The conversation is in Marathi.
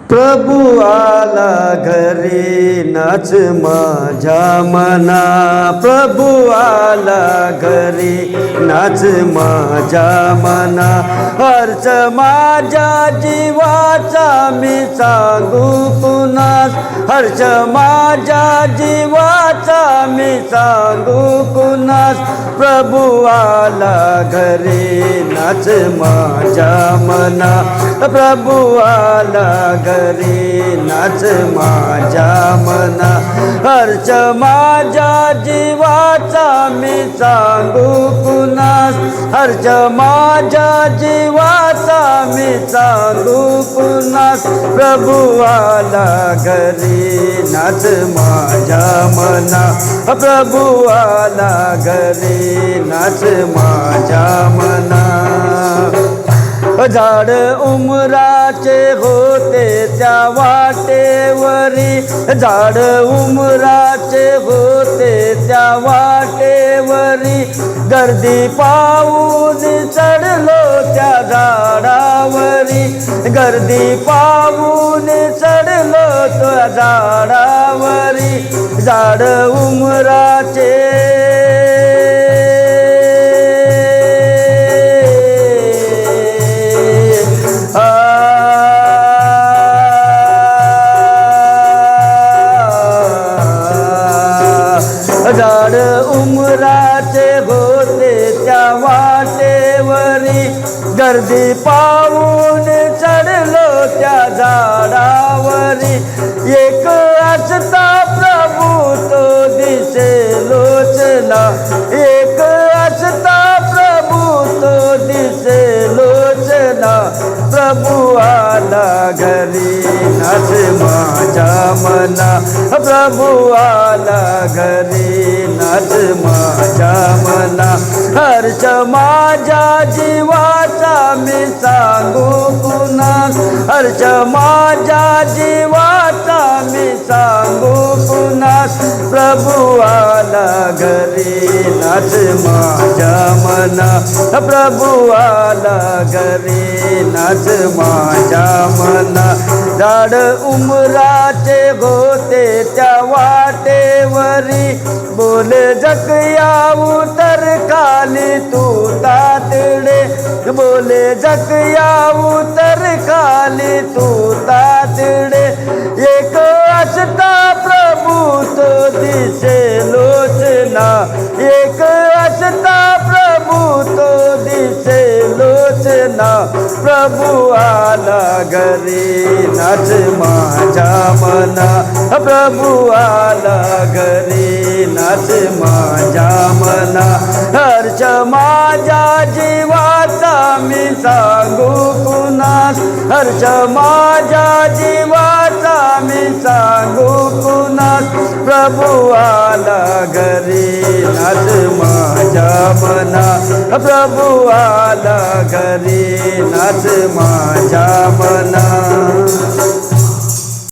प्रभु आला घरी नाच माझ्या मना, प्रभु आला घरी नाच माझ्या मना। अर्थ माझ्या जीवाचा मी सांगू कुणास, हर्ष माझ्या जीवाचा मी सांगू कुणास। प्रभु आला घरी नाच माझ्या मना, प्रभु आला घरी नाच माझ्या मना। हर्ष माझ्या जीवाचा मी सांगू कुणास, हर्ष माझ्या जीवाचा मी सांगू कुणास। प्रभु आला घरी नाच माझ्या मना, प्रभु आला घरी नाच माझ्या मना। झाड उमराचे होते त्या वाटेवरी, झाड उमराचे होते त्या वाटेवरी। गर्दी पाहून चढलो त्या झाडावरी, गर्दी पाहून चढलो त्या झाडावरी। झाड उमराचे झाड उमराचे होते त्या वाटेवरी। गर्दी पाहून चढलो त्या झाडावरी। एक असता प्रभू तो दिसेलोच ना, एक असता प्रभू तो दिसेलोच ना। प्रभु आला घरी नाच माझ्या मना, प्रभु आला घरी नाच माझ्या मना। हर्ष माझ्या जीवाचा मी सांगू कुणास, हर्ष माझ्या जीवाचा मी सांगू कुणास। प्रभु आला घरी नाच माझ्या मना, प्रभु आला घरी नाच माझ्या मना। झाड उमराचे होते त्या वाटेवरी, बोल जकया उतर खाली तू तातडे, बोले जकया उतर खाली तू तातडे। एक असता प्रभु तो दिसेलोच ना, एक असता प्रभु तो दिसेलोच ना। प्रभु आला घरी नाच माझ्या मना, प्रभु आला घरी नाच माझ्या मना। हर्ष माझ्या जीवाचा मी सांगू कुणास, हर्ष माझ्या जीवाचा मी सांगू कुणास। प्रभु आला घरी नाच माझ्या मना, प्रभु आला घरी नाच माझ्या मना।